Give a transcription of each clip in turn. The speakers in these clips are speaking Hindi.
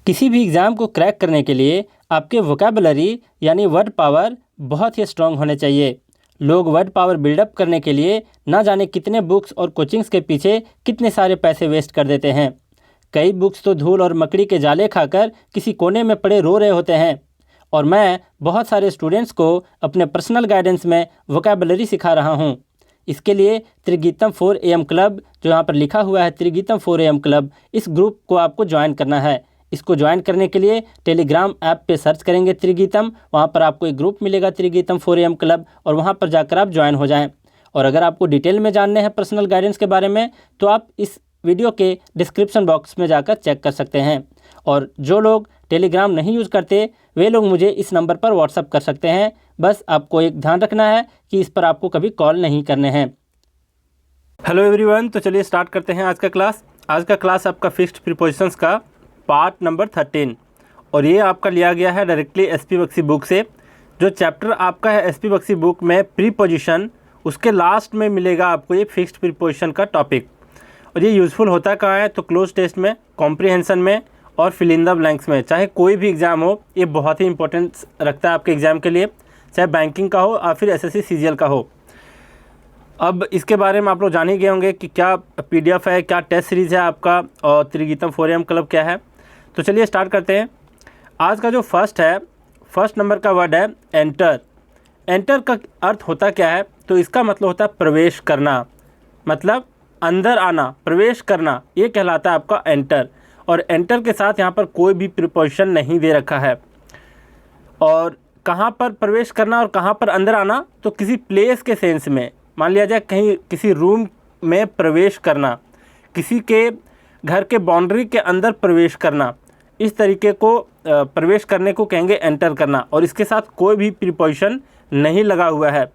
किसी भी एग्ज़ाम को क्रैक करने के लिए आपके वोकैबुलरी यानी वर्ड पावर बहुत ही स्ट्रॉन्ग होने चाहिए। लोग वर्ड पावर बिल्डअप करने के लिए ना जाने कितने बुक्स और कोचिंग्स के पीछे कितने सारे पैसे वेस्ट कर देते हैं। कई बुक्स तो धूल और मकड़ी के जाले खाकर किसी कोने में पड़े रो रहे होते हैं। और मैं बहुत सारे स्टूडेंट्स को अपने पर्सनल गाइडेंस में वोकैबुलरी सिखा रहा हूँ। इसके लिए त्रिगीतम 4 AM क्लब, जो यहाँ पर लिखा हुआ है त्रिगीतम 4 AM क्लब, इस ग्रुप को आपको ज्वाइन करना है। इसको ज्वाइन करने के लिए टेलीग्राम ऐप पे सर्च करेंगे त्रिगीतम, वहाँ पर आपको एक ग्रुप मिलेगा त्रिगीतम 4 AM क्लब, और वहाँ पर जाकर आप ज्वाइन हो जाएं। और अगर आपको डिटेल में जानने हैं पर्सनल गाइडेंस के बारे में, तो आप इस वीडियो के डिस्क्रिप्शन बॉक्स में जाकर चेक कर सकते हैं। और जो लोग टेलीग्राम नहीं यूज़ करते वे लोग मुझे इस नंबर पर व्हाट्सअप कर सकते हैं। बस आपको एक ध्यान रखना है कि इस पर आपको कभी कॉल नहीं करने हैं। हेलो एवरीवन, तो चलिए स्टार्ट करते हैं आज का क्लास। आज का क्लास आपका फिक्स्ड प्रीपोजिशंस का पार्ट नंबर 13, और ये आपका लिया गया है डायरेक्टली एसपी बख्शी बुक से। जो चैप्टर आपका है एसपी बख्शी बुक में प्रीपोजिशन, उसके लास्ट में मिलेगा आपको ये फिक्स्ड प्रीपोजिशन का टॉपिक। और ये यूज़फुल होता कहाँ है, तो क्लोज टेस्ट में, कॉम्प्रिहेंशन में और फिल इन द ब्लैंक्स में। चाहे कोई भी एग्ज़ाम हो, ये बहुत ही इंपॉर्टेंस रखता है आपके एग्ज़ाम के लिए, चाहे बैंकिंग का हो या फिर एसएससी सीजीएल का हो। अब इसके बारे में आप लोग जान ही गए होंगे कि क्या पीडीएफ है, क्या टेस्ट सीरीज़ है आपका, और त्रिगीतम 4 AM क्लब क्या है। तो चलिए स्टार्ट करते हैं। आज का जो फर्स्ट नंबर का वर्ड है एंटर। एंटर का अर्थ होता क्या है, तो इसका मतलब होता है प्रवेश करना, मतलब अंदर आना, प्रवेश करना, ये कहलाता है आपका एंटर। और एंटर के साथ यहाँ पर कोई भी प्रीपोजिशन नहीं दे रखा है। और कहाँ पर प्रवेश करना और कहाँ पर अंदर आना, तो किसी प्लेस के सेंस में, मान लिया जाए कहीं किसी रूम में प्रवेश करना, किसी के घर के बाउंड्री के अंदर प्रवेश करना, इस तरीके को प्रवेश करने को कहेंगे एंटर करना। और इसके साथ कोई भी प्रीपोजिशन नहीं लगा हुआ है।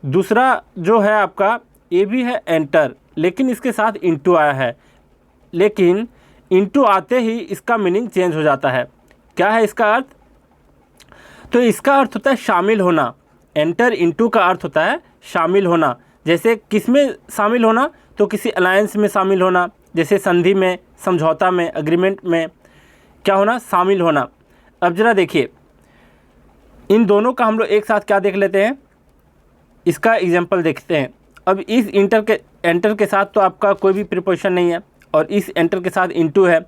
दूसरा जो है आपका, ये भी है एंटर, लेकिन इसके साथ इनटू आया है। लेकिन इनटू आते ही इसका मीनिंग चेंज हो जाता है। क्या है इसका अर्थ, तो इसका अर्थ होता है शामिल होना। एंटर इनटू का अर्थ होता है शामिल होना। जैसे किस में शामिल होना, तो किसी अलायंस में शामिल होना, जैसे संधि में, समझौता में, एग्रीमेंट में क्या होना, शामिल होना। अब जरा देखिए, इन दोनों का हम लोग एक साथ क्या देख लेते हैं, इसका एग्जाम्पल देखते हैं। अब इस एंटर के साथ तो आपका कोई भी प्रीपोजिशन नहीं है, और इस एंटर के साथ इनटू है।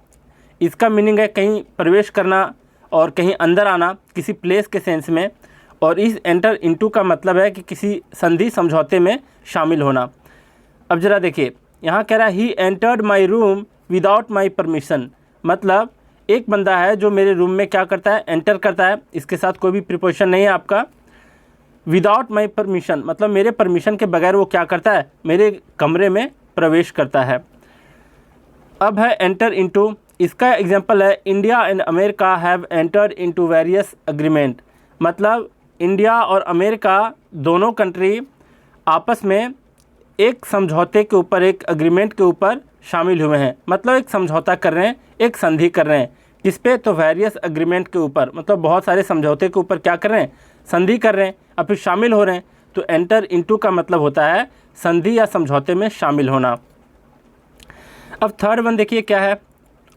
इसका मीनिंग है कहीं प्रवेश करना और कहीं अंदर आना, किसी प्लेस के सेंस में। और इस एंटर इनटू का मतलब है कि किसी संधि समझौते में शामिल होना। अब ज़रा देखिए, यहाँ कह रहा है he entered my room without my permission. मतलब एक बंदा है जो मेरे रूम में क्या करता है, एंटर करता है। इसके साथ कोई भी प्रीपोजिशन नहीं है आपका। विदाउट माई परमिशन मतलब मेरे परमिशन के बगैर वो क्या करता है, मेरे कमरे में प्रवेश करता है। अब है एंटर इनटू, इसका एग्जांपल है India and America have entered into various agreement. मतलब इंडिया और अमेरिका दोनों कंट्री आपस में एक समझौते के ऊपर, एक एग्रीमेंट के ऊपर शामिल हुए हैं। मतलब एक समझौता कर रहे हैं, एक संधि कर रहे हैं। किस पे, तो वेरियस एग्रीमेंट के ऊपर, मतलब बहुत सारे समझौते के ऊपर क्या कर रहे हैं, संधि कर रहे हैं, और फिर शामिल हो रहे हैं। तो एंटर इनटू का मतलब होता है संधि या समझौते में शामिल होना। अब थर्ड वन देखिए क्या है,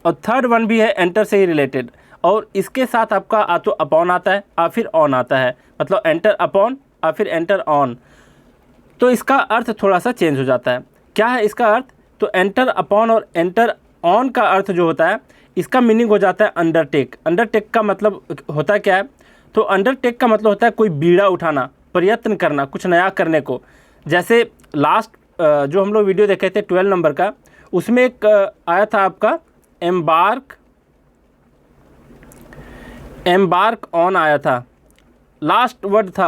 और थर्ड वन भी है एंटर से ही रिलेटेड, और इसके साथ आपका आ तो अपॉन आता है या फिर ऑन आता है। मतलब एंटर अपॉन या फिर एंटर ऑन। तो इसका अर्थ थोड़ा सा चेंज हो जाता है। क्या है इसका अर्थ, तो एंटर अपॉन और एंटर ऑन का अर्थ जो होता है, इसका मीनिंग हो जाता है अंडरटेक। अंडरटेक का मतलब होता है क्या है, तो अंडरटेक का मतलब होता है कोई बीड़ा उठाना, प्रयत्न करना, कुछ नया करने को। जैसे लास्ट जो हम लोग वीडियो देखे थे 12 नंबर का, उसमें एक आया था आपका एम्बार्क ऑन आया था। लास्ट वर्ड था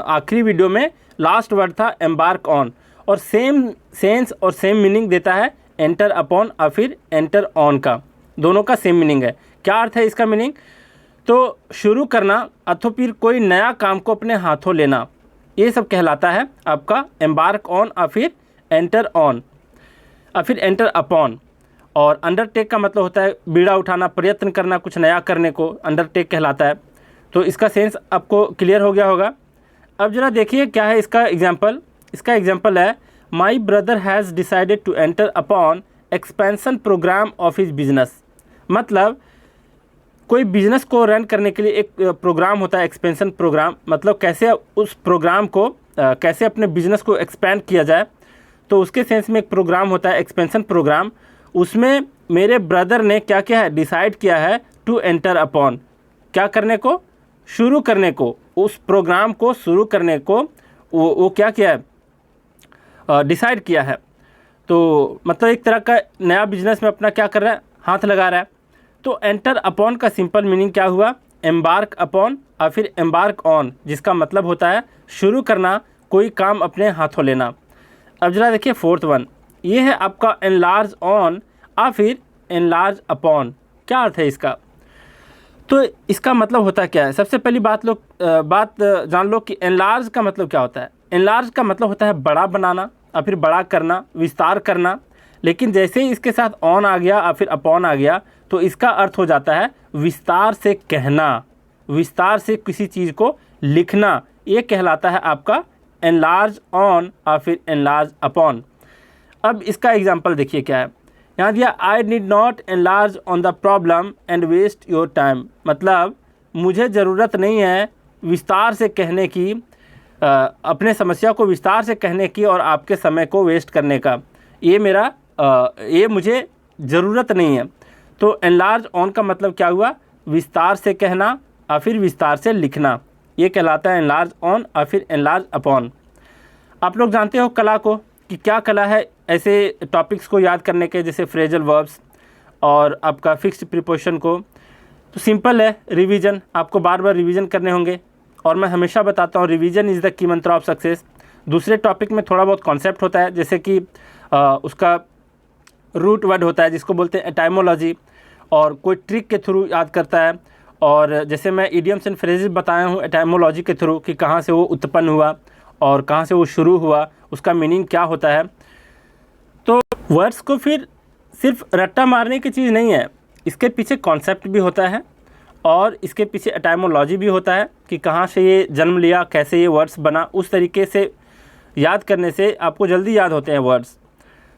आखिरी वीडियो में, लास्ट वर्ड था एम्बार्क ऑन। और सेम सेंस और सेम मीनिंग देता है एंटर अपॉन और फिर एंटर ऑन का, दोनों का सेम मीनिंग है। क्या अर्थ है इसका मीनिंग, तो शुरू करना अथवा फिर कोई नया काम को अपने हाथों लेना, ये सब कहलाता है आपका एम्बार्क ऑन और फिर एंटर ऑन और फिर एंटर अपॉन। और अंडरटेक का मतलब होता है बीड़ा उठाना, प्रयत्न करना, कुछ नया करने को अंडरटेक कहलाता है। तो इसका सेंस आपको क्लियर हो गया होगा। अब जरा देखिए क्या है इसका एग्जाम्पल। इसका एग्जाम्पल है my brother has decided to enter upon expansion programme of his business. मतलब कोई बिजनेस को रन करने के लिए एक प्रोग्राम होता है, एक्सपेंशन प्रोग्राम, मतलब कैसे उस प्रोग्राम को कैसे अपने बिजनेस को एक्सपेंड किया जाए। तो उसके सेंस में एक प्रोग्राम होता है एक्सपेंशन प्रोग्राम। उसमें मेरे ब्रदर ने क्या किया है, डिसाइड किया है टू एंटर अपॉन, क्या करने को, शुरू करने को, उस प्रोग्राम को शुरू करने को वो क्या किया है, डिसाइड किया है। तो मतलब एक तरह का नया बिजनेस में अपना क्या कर रहा है, हाथ लगा रहा है। तो एंटर अपॉन का सिंपल मीनिंग क्या हुआ, एम्बार्क अपॉन और फिर एम्बार्क ऑन, जिसका मतलब होता है शुरू करना, कोई काम अपने हाथों लेना। अब जरा देखिए फोर्थ वन, ये है आपका एनलार्ज ऑन और फिर एनलार्ज अपॉन। क्या अर्थ है इसका, तो इसका मतलब होता क्या है। सबसे पहली बात जान लो कि एनलार्ज का मतलब क्या होता है। एनलार्ज का मतलब होता है बड़ा बनाना और फिर बड़ा करना, विस्तार करना। लेकिन जैसे ही इसके साथ ऑन आ गया और फिर अपॉन आ गया तो इसका अर्थ हो जाता है विस्तार से कहना, विस्तार से किसी चीज़ को लिखना। ये कहलाता है आपका एनलार्ज ऑन और फिर एनलार्ज अपॉन। अब इसका एग्जांपल देखिए क्या है, यहाँ दिया I need not enlarge on the problem and waste your time, मतलब मुझे ज़रूरत नहीं है विस्तार से कहने की, अपने समस्या को विस्तार से कहने की और आपके समय को वेस्ट करने का, ये मुझे ज़रूरत नहीं है। तो एनलार्ज ऑन का मतलब क्या हुआ, विस्तार से कहना और फिर विस्तार से लिखना, ये कहलाता है एनलार्ज ऑन और फिर एनलार्ज अपॉन। आप लोग जानते हो कला को, कि क्या कला है ऐसे टॉपिक्स को याद करने के, जैसे फ्रेजल वर्ब्स और आपका फिक्स्ड प्रीपोजिशन को। तो सिंपल है, रिवीजन, आपको बार बार रिवीजन करने होंगे। और मैं हमेशा बताता हूँ रिवीजन इज़ द की मंत्र ऑफ सक्सेस। दूसरे टॉपिक में थोड़ा बहुत कॉन्सेप्ट होता है, जैसे कि उसका रूट वर्ड होता है जिसको बोलते हैं एटाइमोलॉजी, और कोई ट्रिक के थ्रू याद करता है। और जैसे मैं इडियम्स एंड फ्रेजेस बताया हूँ एटाइमोलॉजी के थ्रू, कि कहाँ से वो उत्पन्न हुआ और कहाँ से वो शुरू हुआ, उसका मीनिंग क्या होता है। तो वर्ड्स को फिर सिर्फ रट्टा मारने की चीज़ नहीं है, इसके पीछे कॉन्सेप्ट भी होता है और इसके पीछे एटाइमोलॉजी भी होता है, कि कहाँ से ये जन्म लिया, कैसे ये वर्ड्स बना। उस तरीके से याद करने से आपको जल्दी याद होते हैं वर्ड्स।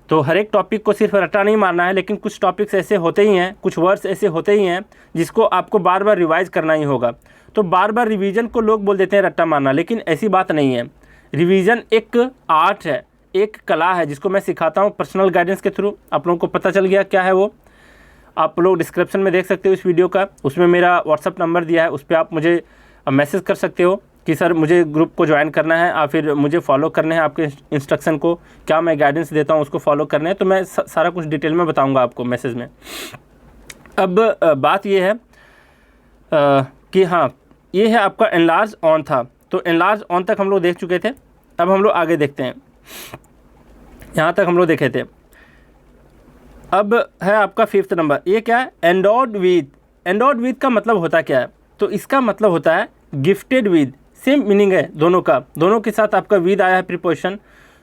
तो हर एक टॉपिक को सिर्फ रट्टा नहीं मारना है, लेकिन कुछ टॉपिक्स ऐसे होते ही हैं, कुछ वर्ड्स ऐसे होते ही हैं जिसको आपको बार बार रिवाइज करना ही होगा। तो बार बार रिवीजन को लोग बोल देते हैं रट्टा मारना, लेकिन ऐसी बात नहीं है। रिवीजन एक आर्ट है, एक कला है, जिसको मैं सिखाता हूँ पर्सनल गाइडेंस के थ्रू। आप लोगों को पता चल गया क्या है वो, आप लोग डिस्क्रिप्शन में देख सकते हो इस वीडियो का, उसमें मेरा व्हाट्सअप नंबर दिया है, उस पर आप मुझे मैसेज कर सकते हो कि सर मुझे ग्रुप को ज्वाइन करना है और फिर मुझे फॉलो करने हैं आपके इंस्ट्रक्शन को, क्या मैं गाइडेंस देता हूँ उसको फॉलो करने हैं। तो मैं सारा कुछ डिटेल में बताऊँगा आपको मैसेज में। अब बात ये है कि हाँ, ये है आपका एनलार्ज ऑन था। तो एनलार्ज ऑन तक हम लोग देख चुके थे। अब हम लोग आगे देखते हैं, यहाँ तक हम लोग देखे थे। अब है आपका फिफ्थ नंबर, ये क्या है, एंडोड विद। एंडोड विद का मतलब होता क्या है, तो इसका मतलब होता है गिफ्टेड विद। सेम मीनिंग है दोनों का, दोनों के साथ आपका विद आया है प्रीपोजिशन।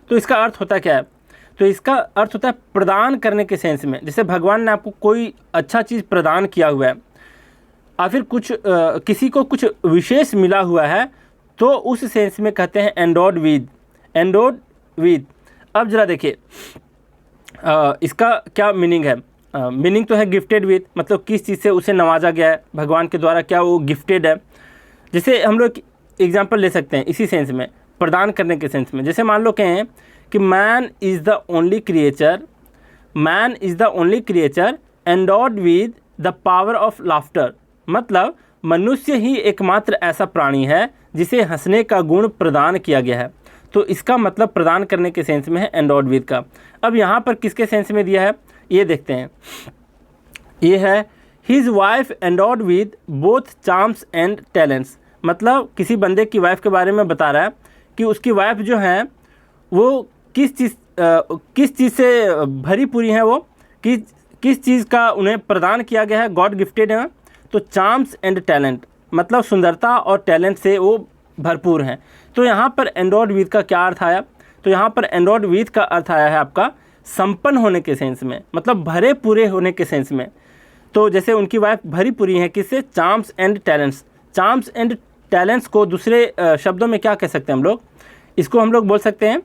तो इसका अर्थ होता क्या है, तो इसका अर्थ होता है प्रदान करने के सेंस में। जैसे भगवान ने आपको कोई अच्छा चीज़ प्रदान किया हुआ है और फिर किसी को कुछ विशेष मिला हुआ है, तो उस सेंस में कहते हैं एंडोड विद, एंडोड विद। अब जरा देखिए इसका क्या मीनिंग है। मीनिंग तो है गिफ्टेड विद, मतलब किस चीज़ से उसे नवाजा गया है भगवान के द्वारा, क्या वो गिफ्टेड है। जैसे हम लोग एग्जांपल ले सकते हैं इसी सेंस में, प्रदान करने के सेंस में। जैसे मान लो कहें कि man is the only creature, man is the only creature endowed with the power of laughter, मतलब मनुष्य ही एकमात्र ऐसा प्राणी है जिसे हंसने का गुण प्रदान किया गया है। तो इसका मतलब प्रदान करने के सेंस में है एंडोड विद का। अब यहाँ पर किसके सेंस में दिया है ये देखते हैं, ये है his wife endowed with both charms and talents, मतलब किसी बंदे की वाइफ के बारे में बता रहा है कि उसकी वाइफ जो है वो किस चीज़ से भरी पूरी है, वो किस चीज़ का उन्हें प्रदान किया गया है, गॉड गिफ्टेड है। तो चार्म्स एंड टैलेंट, मतलब सुंदरता और टैलेंट से वो भरपूर हैं। तो यहाँ पर एंडोड विद का क्या अर्थ आया, तो यहाँ पर एंडोड विद का अर्थ आया है आपका संपन्न होने के सेंस में, मतलब भरे पूरे होने के सेंस में। तो जैसे उनकी वाइफ भरी पूरी है किससे, charms and talents. Charms and talents को दूसरे शब्दों में क्या कह सकते हैं हम लोग, इसको हम लोग बोल सकते हैं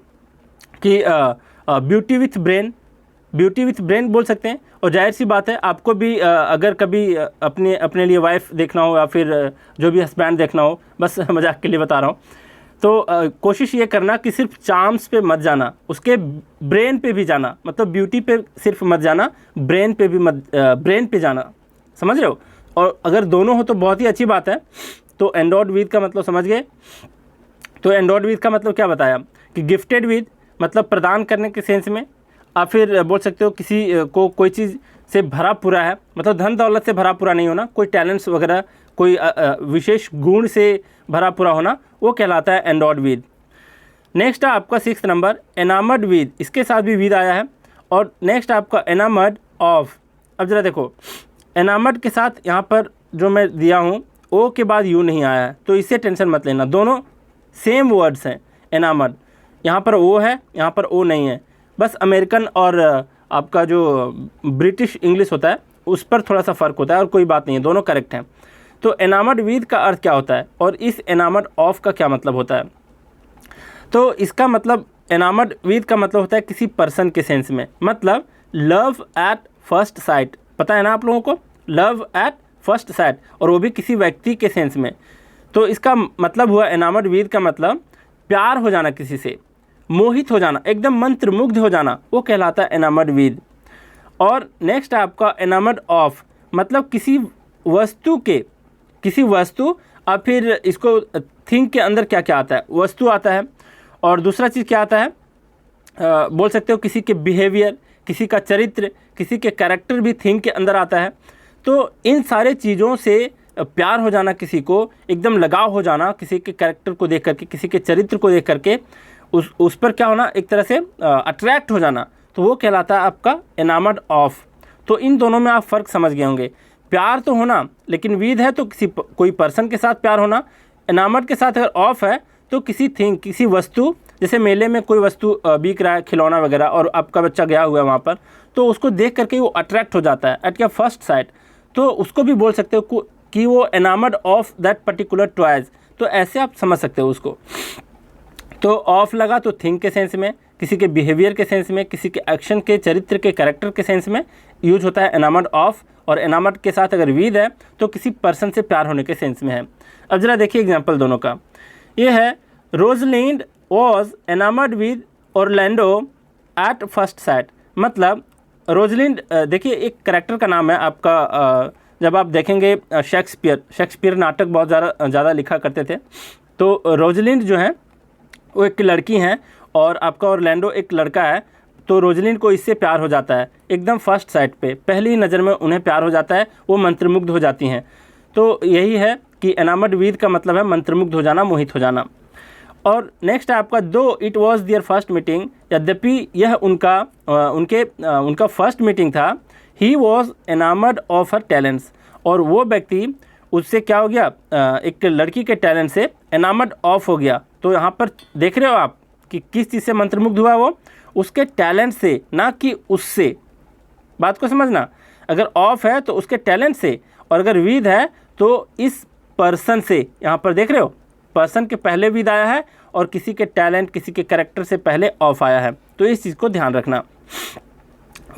कि beauty with brain, beauty with brain बोल सकते हैं। और जाहिर सी बात है आपको भी अगर कभी अपने लिए वाइफ देखना हो या फिर जो भी हस्बैंड देखना हो, बस मजाक के लिए बता रहा हूँ, तो कोशिश ये करना कि सिर्फ चार्म्स पे मत जाना, उसके ब्रेन पे भी जाना। मतलब ब्यूटी पे सिर्फ मत जाना, ब्रेन पे भी मत ब्रेन पे जाना, समझ रहे हो। और अगर दोनों हो तो बहुत ही अच्छी बात है। तो एंडोड विद का मतलब समझ गए। तो एंडोड विद का मतलब क्या बताया कि गिफ्टेड विद मतलब प्रदान करने के सेंस में, या फिर बोल सकते हो किसी को कोई चीज़ से भरा पूरा है, मतलब धन दौलत से भरा पूरा नहीं होना, कोई टैलेंट्स वगैरह कोई विशेष गुण से भरा पूरा होना, वो कहलाता है एंडोड विद। नेक्स्ट है आपका 6 नंबर एनामर्ड विद, इसके साथ भी विद आया है। और नेक्स्ट आपका एनामर्ड ऑफ। अब जरा देखो, एनामर्ड के साथ यहाँ पर जो मैं दिया हूँ ओ के बाद यू नहीं आया है, तो इससे टेंशन मत लेना, दोनों सेम वर्ड्स हैं। एनामर्ड यहाँ पर ओ है, यहाँ पर ओ नहीं है, बस अमेरिकन और आपका जो ब्रिटिश इंग्लिश होता है उस पर थोड़ा सा फ़र्क होता है, और कोई बात नहीं है, दोनों करेक्ट हैं। तो एनामर्ड विद का अर्थ क्या होता है और इस एनामर्ड ऑफ का क्या मतलब होता है? तो इसका मतलब एनामर्ड विद का मतलब होता है किसी पर्सन के सेंस में, मतलब लव एट फर्स्ट साइट, पता है ना आप लोगों को, लव एट फर्स्ट साइट, और वो भी किसी व्यक्ति के सेंस में। तो इसका मतलब हुआ एनामर्ड विद का मतलब प्यार हो जाना, किसी से मोहित हो जाना, एकदम मंत्रमुग्ध हो जाना, वो कहलाता है एनामर्ड विद। और नेक्स्ट आपका एनामर्ड ऑफ, मतलब किसी वस्तु के, किसी वस्तु, और फिर इसको थिंक के अंदर क्या क्या आता है, वस्तु आता है, और दूसरा चीज़ क्या आता है, बोल सकते हो किसी के बिहेवियर, किसी का चरित्र, किसी के कैरेक्टर भी थिंक के अंदर आता है। तो इन सारे चीज़ों से प्यार हो जाना, किसी को एकदम लगाव हो जाना, किसी के कैरेक्टर को देख करके, किसी के चरित्र को देख करके उस पर क्या होना, एक तरह से अट्रैक्ट हो जाना, तो वो कहलाता है आपका एनामर्ड ऑफ। तो इन दोनों में आप फ़र्क समझ गए होंगे, प्यार तो होना, लेकिन विद है तो कोई पर्सन के साथ प्यार होना, एनामर्ड के साथ अगर ऑफ है तो किसी थिंग, किसी वस्तु, जैसे मेले में कोई वस्तु बिक रहा है, खिलौना वगैरह, और आपका बच्चा गया हुआ है वहाँ पर, तो उसको देख करके वो अट्रैक्ट हो जाता है एट योर फर्स्ट साइट, तो उसको भी बोल सकते हो कि वो enamoured of that particular toys. तो ऐसे आप समझ सकते हो उसको। तो ऑफ लगा तो थिंक के सेंस में, किसी के बिहेवियर के सेंस में, किसी के एक्शन के, चरित्र के, कैरेक्टर के सेंस में यूज होता है एनामर्ड ऑफ। और एनामर्ड के साथ अगर विद है तो किसी पर्सन से प्यार होने के सेंस में है। अब जरा देखिए एग्जाम्पल दोनों का, ये है Rosalind was enamoured with Orlando at first sight. मतलब रोजलिंड देखिए एक कैरेक्टर का नाम है आपका, जब आप देखेंगे शेक्सपियर नाटक बहुत ज़्यादा लिखा करते थे। तो रोजलिंड जो है वो एक लड़की हैं और आपका ऑरलैंडो एक लड़का है। तो रोजलिंड को इससे प्यार हो जाता है एकदम फर्स्ट साइट पे, पहली नज़र में उन्हें प्यार हो जाता है, वो मंत्रमुग्ध हो जाती हैं। तो यही है कि एनामर्ड विद का मतलब है मंत्रमुग्ध हो जाना, मोहित हो जाना। और नेक्स्ट है आपका दो it was their first meeting, यद्यपि यह उनका फर्स्ट मीटिंग था, he was enamoured of her talents, और वो व्यक्ति उससे क्या हो गया, एक लड़की के टैलेंट से एनामर्ड ऑफ हो गया। तो यहाँ पर देख रहे हो आप कि किस चीज़ से मंत्रमुग्ध हुआ, वो उसके टैलेंट से, ना कि उससे। बात को समझना, अगर ऑफ है तो उसके टैलेंट से, और अगर विद है तो इस पर्सन से। यहाँ पर देख रहे हो पर्सन के पहले विद आया है और किसी के टैलेंट, किसी के कैरेक्टर से पहले ऑफ आया है। तो इस चीज़ को ध्यान रखना।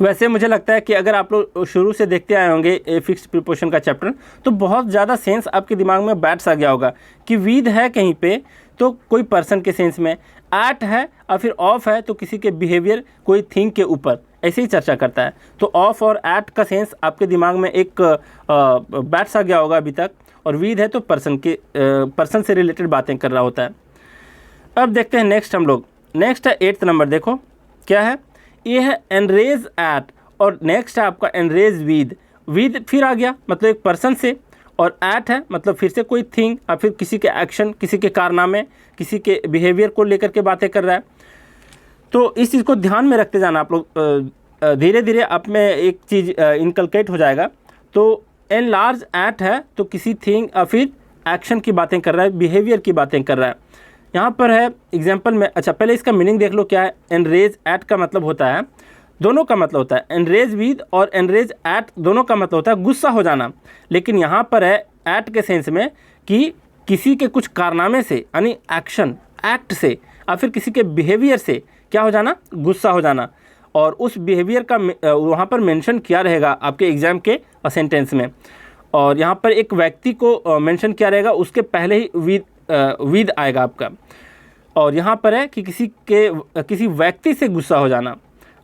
वैसे मुझे लगता है कि अगर आप लोग शुरू से देखते आए होंगे ए फिक्स्ड प्रीपोजिशन का चैप्टर, तो बहुत ज़्यादा सेंस आपके दिमाग में बैठ सा गया होगा कि विद है कहीं पे तो कोई पर्सन के सेंस में, एट है और फिर ऑफ है तो किसी के बिहेवियर, कोई थिंग के ऊपर, ऐसे ही चर्चा करता है। तो ऑफ और एट का सेंस आपके दिमाग में एक बैठ सा गया होगा अभी तक, और विद है तो पर्सन से रिलेटेड बातें कर रहा होता है। अब देखते हैं नेक्स्ट हम लोग, नेक्स्ट है 8th नंबर, देखो क्या है, ये है एनरेज एट, और नेक्स्ट है आपका एनरेज विद फिर आ गया, मतलब एक पर्सन से, और एट है मतलब फिर से कोई थिंग, और फिर किसी के एक्शन, किसी के कारनामे, किसी के बिहेवियर को लेकर के बातें कर रहा है। तो इस चीज़ को ध्यान में रखते जाना आप लोग, धीरे धीरे आप में एक चीज़ इनकलकेट हो जाएगा। तो एन लार्ज एट है तो किसी थिंग और फिर एक्शन की बातें कर रहा है, बिहेवियर की बातें कर रहा है। यहाँ पर है एग्जाम्पल में, अच्छा पहले इसका मीनिंग देख लो क्या है। एनरेज एट का मतलब होता है, दोनों का मतलब होता है, एनरेज विद और एनरेज एट दोनों का मतलब होता है गुस्सा हो जाना। लेकिन यहाँ पर है एट के सेंस में कि किसी के कुछ कारनामे से, यानी एक्शन, एक्ट से, या फिर किसी के बिहेवियर से क्या हो जाना, गुस्सा हो जाना। और उस बिहेवियर का वहाँ पर मेंशन किया रहेगा आपके एग्ज़ाम के सेंटेंस में, और यहाँ पर एक व्यक्ति को मेंशन किया रहेगा, उसके पहले ही विद आएगा आपका। और यहाँ पर है कि किसी व्यक्ति से गुस्सा हो जाना।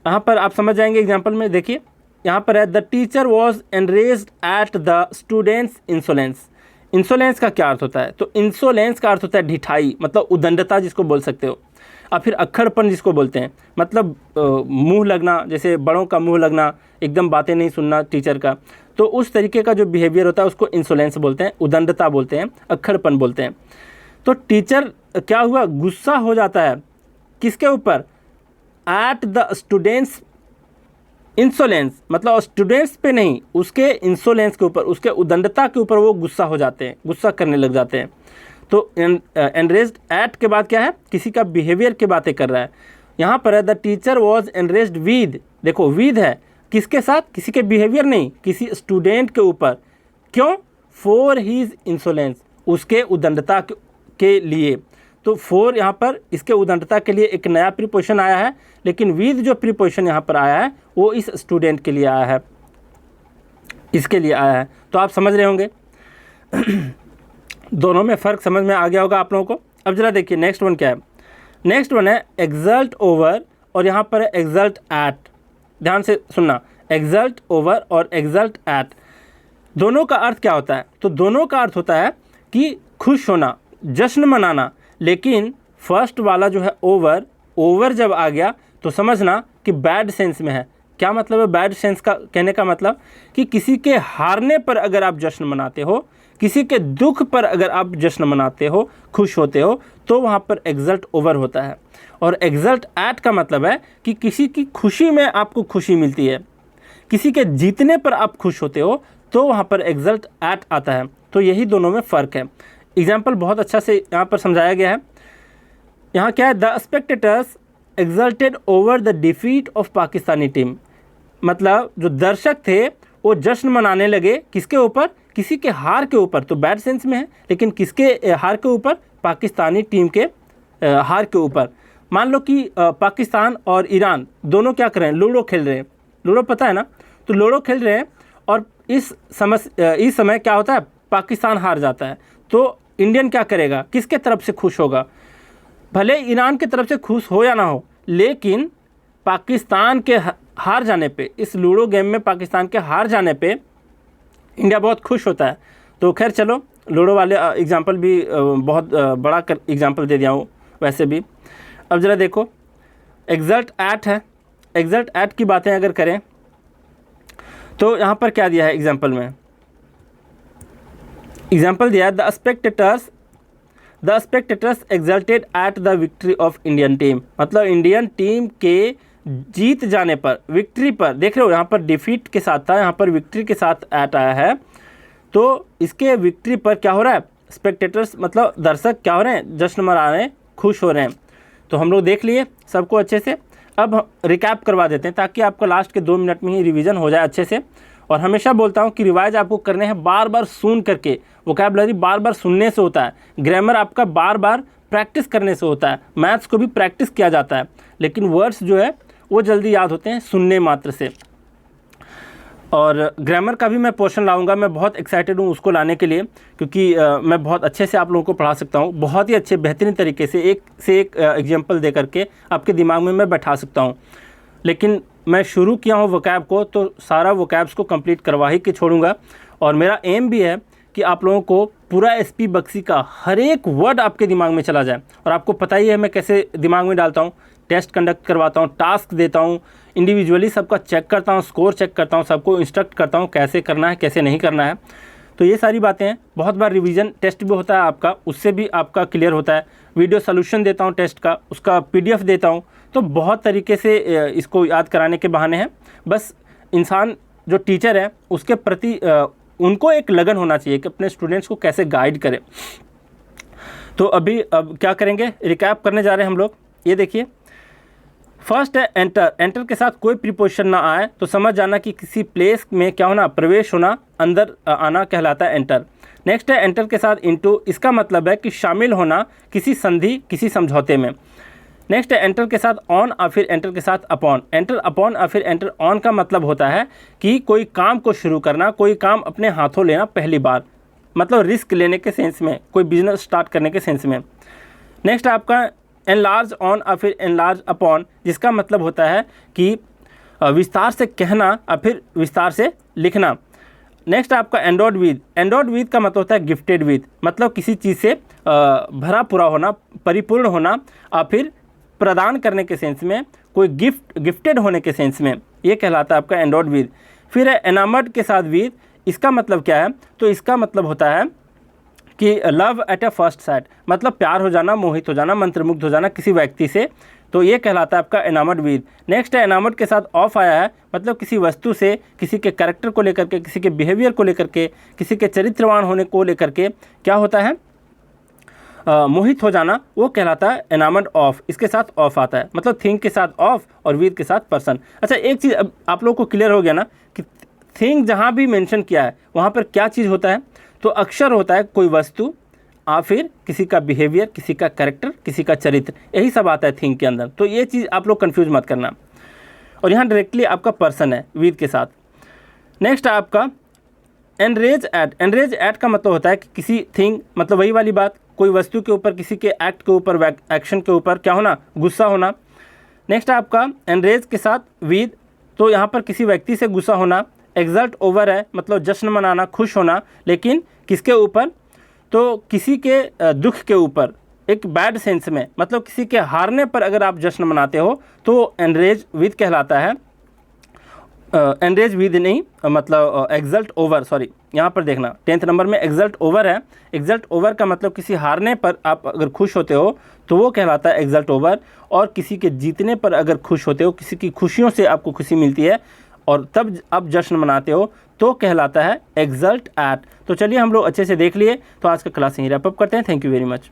यहाँ पर आप समझ जाएंगे एग्जाम्पल में, देखिए यहाँ पर है the teacher was enraged at the students insolence. Insolence का क्या अर्थ होता है? तो इंसोलेंस का अर्थ होता है ढिठाई, मतलब उदंडता जिसको बोल सकते हो, और फिर अक्खड़पन जिसको बोलते हैं, मतलब मुंह लगना, जैसे बड़ों का मुंह लगना, एकदम बातें नहीं सुनना टीचर का। तो उस तरीके का जो बिहेवियर होता है उसको इंसोलेंस बोलते हैं, उदंडता बोलते हैं, अक्खड़पन बोलते हैं। तो टीचर क्या हुआ, गुस्सा हो जाता है किसके ऊपर? एट द स्टूडेंट्स इंसोलेंस, मतलब स्टूडेंट्स पे नहीं, उसके इंसोलेंस के ऊपर, उसके उदंडता के ऊपर वो गुस्सा हो जाते हैं, गुस्सा करने लग जाते हैं। तो एनरेज्ड एट के बाद क्या है? किसी का बिहेवियर की बातें कर रहा है। यहाँ पर है the teacher was enraged with, देखो विद है किसके साथ? किसी के बिहेवियर नहीं, किसी स्टूडेंट के ऊपर। क्यों? फॉर हीज इंसोलेंस, उसके उदंडता के लिए। तो फॉर यहाँ पर इसके उदंडता के लिए एक नया प्रीपोजिशन आया है, लेकिन विद जो प्रीपोजिशन यहाँ पर आया है वो इस स्टूडेंट के लिए आया है, इसके लिए आया है। तो आप समझ रहे होंगे दोनों में फ़र्क समझ में आ गया होगा आप लोगों को। अब जरा देखिए नेक्स्ट वन क्या है। नेक्स्ट वन है एक्सल्ट ओवर, और यहाँ पर है एक्सल्ट एट। ध्यान से सुनना, एक्सल्ट ओवर और एक्सल्ट एट, दोनों का अर्थ क्या होता है? तो दोनों का अर्थ होता है कि खुश होना, जश्न मनाना। लेकिन फर्स्ट वाला जो है ओवर, ओवर जब आ गया तो समझना कि बैड सेंस में है। क्या मतलब है बैड सेंस का? कहने का मतलब कि किसी के हारने पर अगर आप जश्न मनाते हो, किसी के दुख पर अगर आप जश्न मनाते हो, खुश होते हो, तो वहाँ पर एक्सल्ट ओवर होता है। और एक्सल्ट एट का मतलब है कि किसी की खुशी में आपको खुशी मिलती है, किसी के जीतने पर आप खुश होते हो, तो वहाँ पर एक्सल्ट एट आता है। तो यही दोनों में फ़र्क है। एग्जाम्पल बहुत अच्छा से यहाँ पर समझाया गया है। यहाँ क्या है? The spectators exalted over the defeat of Pakistani team, मतलब जो दर्शक थे वो जश्न मनाने लगे किसके ऊपर? किसी के हार के ऊपर। तो बैड सेंस में है, लेकिन किसके हार के ऊपर? पाकिस्तानी टीम के हार के ऊपर। मान लो कि पाकिस्तान और ईरान दोनों क्या कर रहे हैं? लूडो खेल रहे हैं। लूडो पता है ना? तो लूडो खेल रहे हैं और इस समय क्या होता है? पाकिस्तान हार जाता है। तो इंडियन क्या करेगा? किसके तरफ से खुश होगा? भले ईरान की तरफ से खुश हो या ना हो, लेकिन पाकिस्तान के हार जाने पे, इस लूडो गेम में पाकिस्तान के हार जाने पे इंडिया बहुत खुश होता है। तो खैर चलो, लूडो वाले एग्जाम्पल भी बहुत बड़ा एग्जाम्पल दे दिया हूँ वैसे भी। अब ज़रा देखो, एक्सल्ट एट है। एक्सल्ट एट की बातें अगर करें तो यहाँ पर क्या दिया है एग्जाम्पल में? एग्जाम्पल दिया है the spectators exalted at the victory of Indian team, मतलब इंडियन टीम के जीत जाने पर, विक्ट्री पर। देख रहे हो यहाँ पर डिफीट के साथ था, यहाँ पर विक्ट्री के साथ एट आया है। तो इसके विक्ट्री पर क्या हो रहा है? स्पेक्टेटर्स मतलब दर्शक क्या हो रहे हैं? जश्न मना रहे हैं, खुश हो रहे हैं। तो हम लोग देख लिए सबको अच्छे से। अब रिकैप करवा देते हैं ताकि आपका लास्ट के 2 मिनट में ही रिवीजन हो जाए अच्छे से। और हमेशा बोलता हूँ कि रिवाइज आपको करने हैं बार बार सुन करके, वोकैबुलरी बार बार सुनने से होता है, ग्रामर आपका बार बार प्रैक्टिस करने से होता है, मैथ्स को भी प्रैक्टिस किया जाता है, लेकिन वर्ड्स जो है वो जल्दी याद होते हैं सुनने मात्र से। और ग्रामर का भी मैं पोर्शन लाऊंगा, मैं बहुत एक्साइटेड हूँ उसको लाने के लिए, क्योंकि मैं बहुत अच्छे से आप लोगों को पढ़ा सकता हूँ, बहुत ही अच्छे बेहतरीन तरीके से एक एग्जाम्पल दे करके आपके दिमाग में मैं बैठा सकता हूँ। लेकिन मैं शुरू किया हूँ वोकैब को, तो सारा वोकैब्स को कंप्लीट करवा ही के छोड़ूंगा। और मेरा एम भी है कि आप लोगों को पूरा एसपी बक्सी का हर एक वर्ड आपके दिमाग में चला जाए। और आपको पता ही है मैं कैसे दिमाग में डालता हूँ, टेस्ट कंडक्ट करवाता हूँ, टास्क देता हूँ, इंडिविजुअली सबका चेक करता हूँ, स्कोर चेक करता हूँ, सबको इंस्ट्रक्ट करता हूँ कैसे करना है कैसे नहीं करना है। तो ये सारी बातें हैं। बहुत बार रिवीजन टेस्ट भी होता है आपका, उससे भी आपका क्लियर होता है। वीडियो सोल्यूशन देता हूँ टेस्ट का, उसका PDF देता हूँ। तो बहुत तरीके से इसको याद कराने के बहाने हैं। बस इंसान जो टीचर है उसके प्रति उनको एक लगन होना चाहिए कि अपने स्टूडेंट्स को कैसे गाइड करें। तो अब क्या करेंगे, रिकैप करने जा रहे हैं हम लोग। ये देखिए, फर्स्ट है एंटर। एंटर के साथ कोई प्रीपोजिशन ना आए तो समझ जाना कि किसी प्लेस में क्या होना, प्रवेश होना, अंदर आना कहलाता है एंटर। नेक्स्ट है एंटर के साथ इनटू। इसका मतलब है कि शामिल होना किसी संधि, किसी समझौते में। नेक्स्ट है एंटर के साथ ऑन और फिर एंटर के साथ अपॉन। एंटर अपॉन और फिर एंटर ऑन का मतलब होता है कि कोई काम को शुरू करना, कोई काम अपने हाथों लेना पहली बार, मतलब रिस्क लेने के सेंस में, कोई बिजनेस स्टार्ट करने के सेंस में। नेक्स्ट आपका एनलार्ज ऑन और फिर एनलार्ज अपॉन, जिसका मतलब होता है कि विस्तार से कहना और फिर विस्तार से लिखना। नेक्स्ट आपका एंडोड विद। एंडोड विद का मतलब होता है गिफ्टेड विद, मतलब किसी चीज़ से भरा पूरा होना, परिपूर्ण होना और फिर प्रदान करने के सेंस में, कोई गिफ्टेड होने के सेंस में, ये कहलाता है आपका एंडोड विद। फिर है एनामर्ड के साथ विद। इसका मतलब क्या है? तो इसका मतलब होता है कि love at A first sight, मतलब प्यार हो जाना, मोहित हो जाना, मंत्रमुग्ध हो जाना किसी व्यक्ति से, तो ये कहलाता है आपका एनामर्ड विद। नेक्स्ट है एनामर्ड के साथ ऑफ आया है, मतलब किसी वस्तु से, किसी के कैरेक्टर को लेकर के, किसी के बिहेवियर को लेकर के, किसी के चरित्रवान होने को लेकर के क्या होता है, मोहित हो जाना, वो कहलाता है एनामर्ड ऑफ। इसके साथ ऑफ आता है, मतलब थिंग के साथ ऑफ और विद के साथ पर्सन। अच्छा, एक चीज़ अब आप लोगों को क्लियर हो गया ना कि थिंग जहाँ भी मेंशन किया है वहाँ पर क्या चीज़ होता है, तो अक्षर होता है कोई वस्तु और फिर किसी का बिहेवियर, किसी का कैरेक्टर, किसी का चरित्र, यही सब आता है थिंग के अंदर। तो ये चीज़ आप लोग कंफ्यूज मत करना। और यहाँ डायरेक्टली आपका पर्सन है विद के साथ। नेक्स्ट आपका एनरेज एट। एनरेज एट का मतलब होता है कि किसी थिंग, मतलब वही वाली बात, कोई वस्तु के ऊपर, किसी के एक्ट के ऊपर, एक्शन के ऊपर क्या होना, गुस्सा होना। नेक्स्ट आपका एनरेज के साथ विद, तो यहाँ पर किसी व्यक्ति से गुस्सा होना। एक्सल्ट ओवर है, मतलब जश्न मनाना, खुश होना, लेकिन किसके ऊपर, तो किसी के दुख के ऊपर, एक बैड सेंस में, मतलब किसी के हारने पर अगर आप जश्न मनाते हो तो एनरेज विद कहलाता है। एनरेज विद नहीं, मतलब एक्सल्ट ओवर, सॉरी यहाँ पर देखना 10th नंबर में एक्सल्ट ओवर है। एक्सल्ट ओवर का मतलब किसी हारने पर आप अगर खुश होते हो तो वो कहलाता है एक्सल्ट ओवर, और किसी के जीतने पर अगर खुश होते हो, किसी की खुशियों से आपको खुशी मिलती है और तब आप जश्न मनाते हो तो कहलाता है एक्सल्ट एट। तो चलिए हम लोग अच्छे से देख लिए, तो आज का क्लास यहीं रैप अप करते हैं। Thank you very much.